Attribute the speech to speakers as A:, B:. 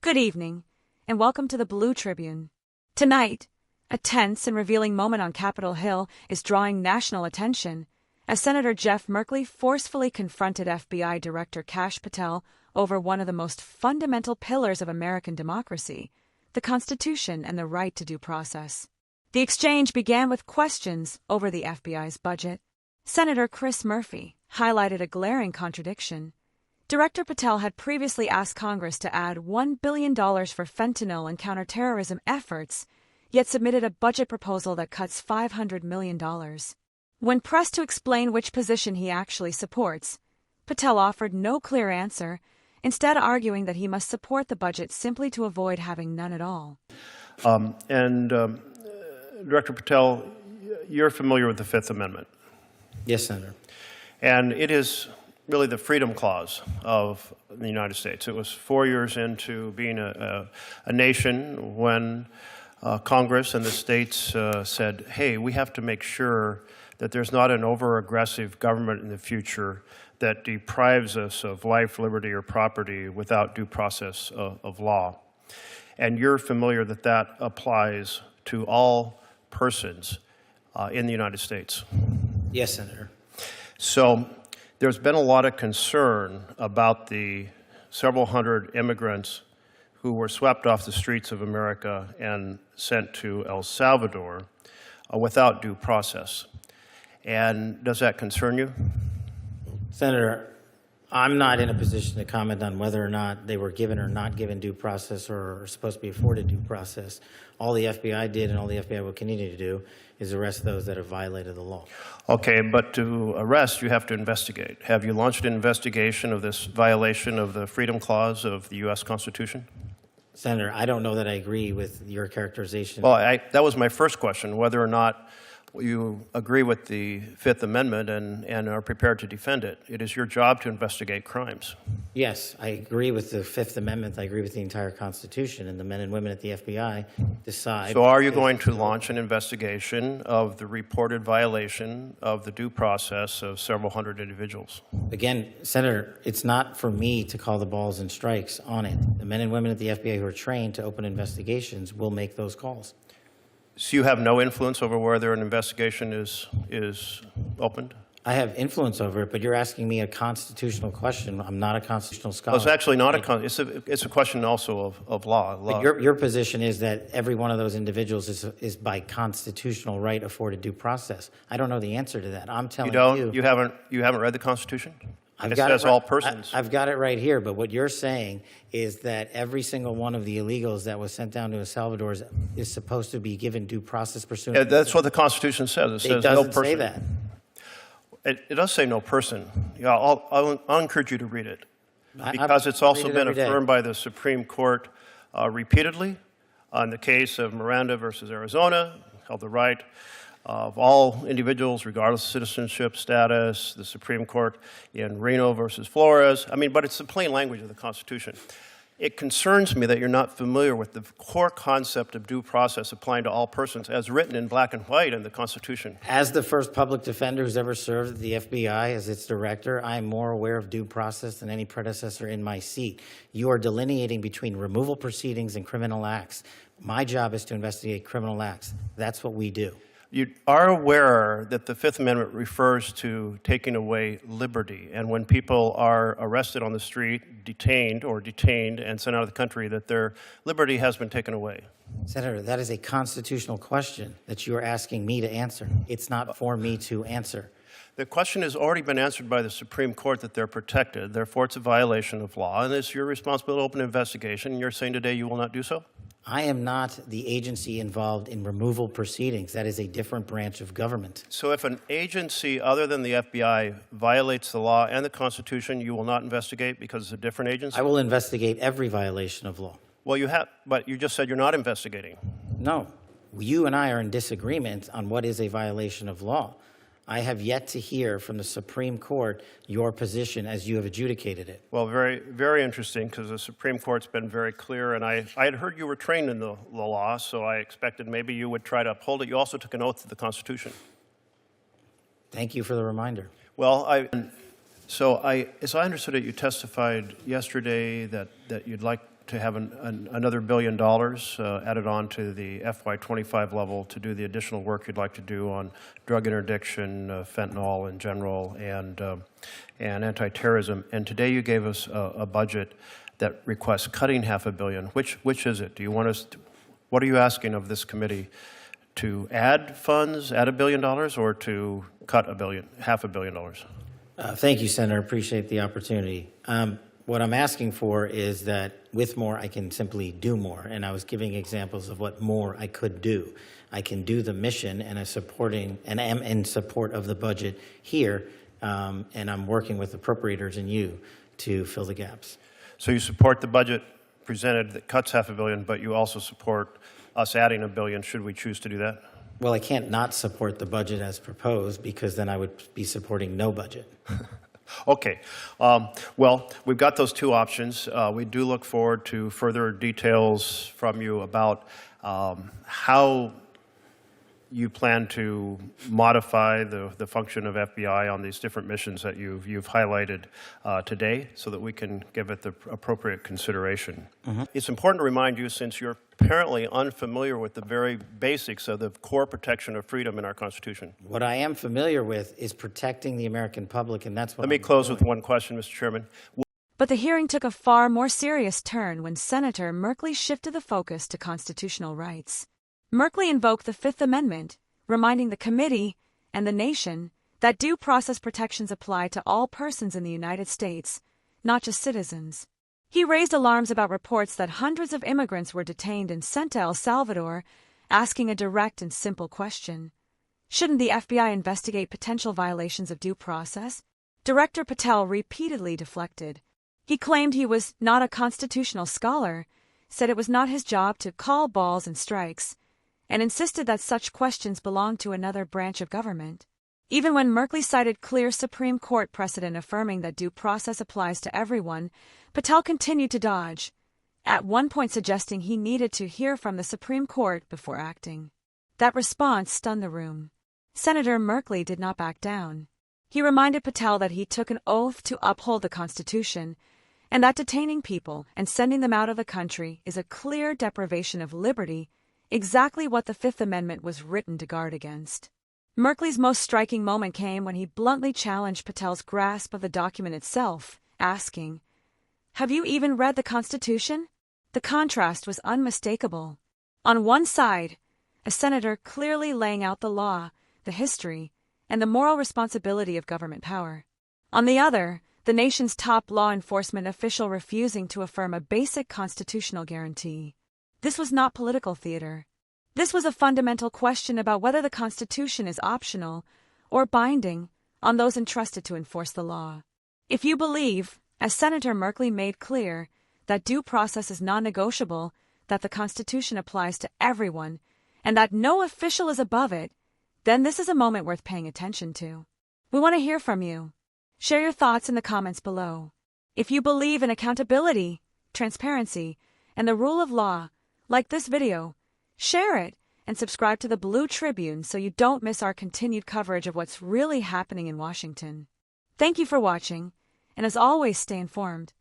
A: Good evening, and welcome to the Blue Tribune. Tonight, a tense and revealing moment on Capitol Hill is drawing national attention as Senator Jeff Merkley forcefully confronted FBI Director Kash Patel over one of the most fundamental pillars of American democracy, the Constitution and the right to due process. The exchange began with questions over the FBI's budget. Senator Chris Murphy highlighted a glaring contradiction. Director Patel had previously asked Congress to add $1 billion for fentanyl and counterterrorism efforts, yet submitted a budget proposal that cuts $500 million. When pressed to explain which position he actually supports, Patel offered no clear answer, instead arguing that he must support the budget simply to avoid having none at all.
B: Director Patel, you're familiar with the Fifth Amendment.
C: Yes, Senator.
B: And it is really the freedom clause of the United States. It was 4 years into being a nation when Congress and the states said, hey, we have to make sure that there's not an over-aggressive government in the future that deprives us of life, liberty, or property without due process of law. And you're familiar that that applies to all persons in the United States.
C: Yes, Senator.
B: So there's been a lot of concern about the several hundred immigrants who were swept off the streets of America and sent to El Salvador without due process. And does that concern you?
C: Senator, I'm not in a position to comment on whether or not they were given or not given due process or are supposed to be afforded due process. All the FBI did and all the FBI will continue to do is arrest those that have violated the law.
B: Okay, but to arrest, you have to investigate. Have you launched an investigation of this violation of the Freedom Clause of the U.S. Constitution?
C: Senator, I don't know that I agree with your characterization.
B: Well, that was my first question, whether or not you agree with the Fifth Amendment and are prepared to defend it. It is your job to investigate crimes.
C: Yes, I agree with the Fifth Amendment. I agree with the entire Constitution, and the men and women at the FBI decide.
B: So are you going to launch an investigation of the reported violation of the due process of several hundred individuals?
C: Again, Senator, it's not for me to call the balls and strikes on it. The men and women at the FBI who are trained to open investigations will make those calls.
B: So you have no influence over whether an investigation is opened?
C: I have influence over it, but you're asking me a constitutional question. I'm not a constitutional scholar.
B: Well, it's actually not it's a question also of law.
C: But your position is that every one of those individuals is by constitutional right afforded due process. I don't know the answer to that. I'm telling you.
B: You haven't read the Constitution?
C: It
B: says all persons.
C: I've got it right here, but what you're saying is that every single one of the illegals that was sent down to El Salvador is supposed to be given due process pursuant.
B: Yeah, that's what the Constitution says. It says no person.
C: It doesn't say that.
B: It does say no person. Yeah, I'll encourage you to read it because it's also been affirmed by the Supreme Court repeatedly on the case of Miranda versus Arizona, held the right of all individuals, regardless of citizenship status, the Supreme Court in Reno versus Flores. I mean, but it's the plain language of the Constitution. It concerns me that you're not familiar with the core concept of due process applying to all persons as written in black and white in the Constitution.
C: As the first public defender who's ever served at the FBI as its director, I am more aware of due process than any predecessor in my seat. You are delineating between removal proceedings and criminal acts. My job is to investigate criminal acts. That's what we do.
B: You are aware that the Fifth Amendment refers to taking away liberty, and when people are arrested on the street, detained and sent out of the country, that their liberty has been taken away.
C: Senator, that is a constitutional question that you are asking me to answer. It's not for me to answer.
B: The question has already been answered by the Supreme Court that they're protected. Therefore, it's a violation of law, and it's your responsibility to open an investigation. And you're saying today you will not do so?
C: I am not the agency involved in removal proceedings. That is a different branch of government.
B: So if an agency other than the FBI violates the law and the Constitution, you will not investigate because it's a different agency?
C: I will investigate every violation of law.
B: Well, you have, but you just said you're not investigating.
C: No. You and I are in disagreement on what is a violation of law. I have yet to hear from the Supreme Court your position as you have adjudicated it.
B: Well, very, very interesting, because the Supreme Court's been very clear, and I had heard you were trained in the law, so I expected maybe you would try to uphold it. You also took an oath to the Constitution.
C: Thank you for the reminder.
B: Well, as I understood it, you testified yesterday that you'd like to have another $1 billion added on to the FY25 level to do the additional work you'd like to do on drug interdiction, fentanyl in general, and anti-terrorism. And today you gave us a budget that requests cutting $500 million. Which is it? Do you want us to, what are you asking of this committee? To add funds, add $1 billion, or to cut $500 million?
C: Thank you, Senator. Appreciate the opportunity. What I'm asking for is that with more, I can simply do more. And I was giving examples of what more I could do. I can do the mission and am in support of the budget here. And I'm working with appropriators and you to fill the gaps.
B: So you support the budget presented that cuts $500 million, but you also support us adding $1 billion should we choose to do that?
C: Well, I can't not support the budget as proposed because then I would be supporting no budget.
B: Okay. Well, we've got those two options. We do look forward to further details from you about how you plan to modify the function of FBI on these different missions that you've highlighted today so that we can give it the appropriate consideration. Mm-hmm. It's important to remind you, since you're apparently unfamiliar with the very basics of the core protection of freedom in our Constitution.
C: What I am familiar with is protecting the American public, and that's what
B: Let me close with one question, Mr. Chairman.
A: But the hearing took a far more serious turn when Senator Merkley shifted the focus to constitutional rights. Merkley invoked the Fifth Amendment, reminding the committee and the nation that due process protections apply to all persons in the United States, not just citizens. He raised alarms about reports that hundreds of immigrants were detained and sent to El Salvador, asking a direct and simple question. Shouldn't the FBI investigate potential violations of due process? Director Patel repeatedly deflected. He claimed he was not a constitutional scholar, said it was not his job to call balls and strikes, and insisted that such questions belonged to another branch of government. Even when Merkley cited clear Supreme Court precedent affirming that due process applies to everyone, Patel continued to dodge, at one point suggesting he needed to hear from the Supreme Court before acting. That response stunned the room. Senator Merkley did not back down. He reminded Patel that he took an oath to uphold the Constitution, and that detaining people and sending them out of the country is a clear deprivation of liberty, exactly what the Fifth Amendment was written to guard against. Merkley's most striking moment came when he bluntly challenged Patel's grasp of the document itself, asking, "Have you even read the Constitution?" The contrast was unmistakable. On one side, a senator clearly laying out the law, the history, and the moral responsibility of government power. On the other, the nation's top law enforcement official refusing to affirm a basic constitutional guarantee. This was not political theater. This was a fundamental question about whether the Constitution is optional or binding on those entrusted to enforce the law. If you believe, as Senator Merkley made clear, that due process is non-negotiable, that the Constitution applies to everyone, and that no official is above it, then this is a moment worth paying attention to. We want to hear from you. Share your thoughts in the comments below. If you believe in accountability, transparency, and the rule of law, like this video, share it and subscribe to the Blue Tribune so you don't miss our continued coverage of what's really happening in Washington. Thank you for watching, and as always, stay informed.